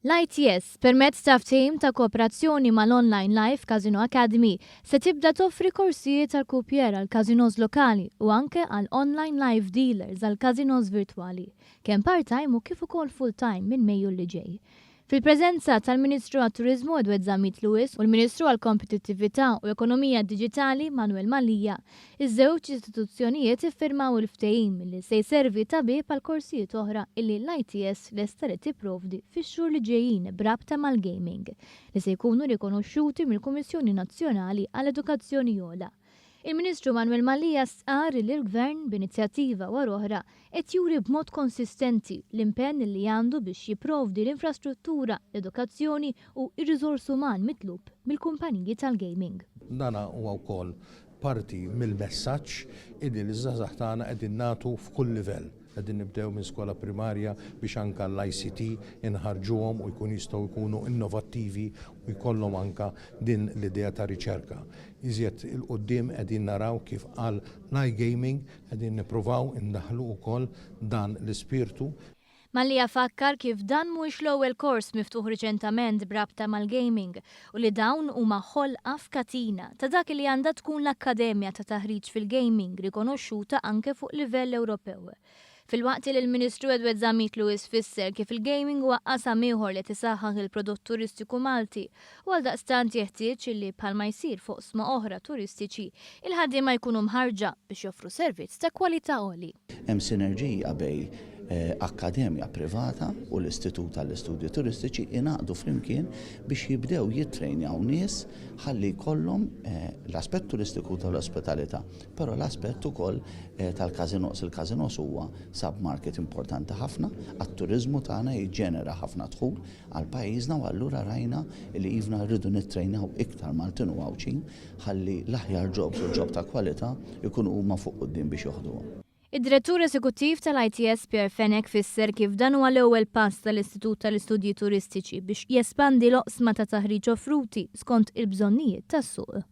L-ITS permezz ta' ftehim ta' kooperazzjoni mal-Online Life Casino Academy se tibda toffri korsijiet għal kupjer għal kazinos lokali u anke għal online live dealers għal kazinos virtuali, kemm part-time u kif ukoll full-time minn Mejju li ġej. Fil-preżenza tal-Ministru għat-Turizmu Edward Zammit Lewis u l-Ministru għall-Kompetittività u Ekonomija Diġitali Manuel Mallia, iż-żewġ istituzzjonijiet iffirmaw il-ftehim li se jservi ta' bieb għal korsijiet oħra illi l-ITS lesta li tipprovdi fix-xhur li ġejjin brabta mal-gaming li se jkunu rikonoxxuti mill-Kummissjoni Nazzjonali għall-Edukazzjoni Għola. Il-Ministru Manuel Mallia sqar li l-Gvern b'inizjattiva wara oħra qed juri b'mod konsistenti l-impenn li għandu biex jipprovdi l-infrastruttura, l-edukazzjoni u r-riżors uman mitlub mill-kumpaniji tal-gaming. Dana huwa wkoll parti mill-messaġġ illi l-żgħażagħ tagħna qegħdin nagħtu f'kull livell. Qegħdin nibdew minn skola primarja biex anke l-ICT inħarġuhom u jkun jistgħu jkunu innovattivi u jkollhom anke din l-idea ta' riċerka. Iżjed il-qudiem qegħdin naraw kif qal l-iGaming qegħdin nippruvaw indaħħlu wkoll dan l-ispirtu. Mallia fakkar kif dan mhuwiex l-ewwel kors miftuħ riċentament brabta mal-gaming u li dawn huma ħolqa f'katina ta' dak li għandha tkun l-Akkademja ta' Taħriġ fil-Gaming rikonoxxuta anke fuq livell Ewropew. Fil-waqt li l-Ministru Edward Zammit Lewis fisser kif il-gaming huwa qasam ieħor li tisaħħaħ il-prodott turistiku Malti u għaldaqstant jeħtieġ li bħalma jsir fuq sma oħra turistiċi il-ħaddiema jkunu mħarġa biex joffru servizz ta' kwalità għoli. Hemm sinerġija bejn akkademja privata u l-Istitut tal-Istudji Turistiċi inaqdu flimkien biex jibdew jittrejnjaw nies ħalli jkollhom l-aspett turistiku tal-ospitalità, però l-aspett ukoll tal-kazinos. Il-kazinos huwa sub-market importanti ħafna għat-turiżmu tagħna jiġġenera ħafna dħul għal pajjiżna u allura rajna li ivna rridu nittrejnaw iktar Maltin u Għawċin ħalli l-aħjar jobs u ġob ta' kwalità jkunu huma fuq quddiem biex joħduhom. Id-Direttur Eżekuttiv tal-ITS Pierre Fenech fisser kif dan huwa l-ewwel pass tal-Istitut tal-Istudji Turistiċi biex jespandi l-oqsma ta' taħriġ offruti skont il-bżonnijiet tas-suq.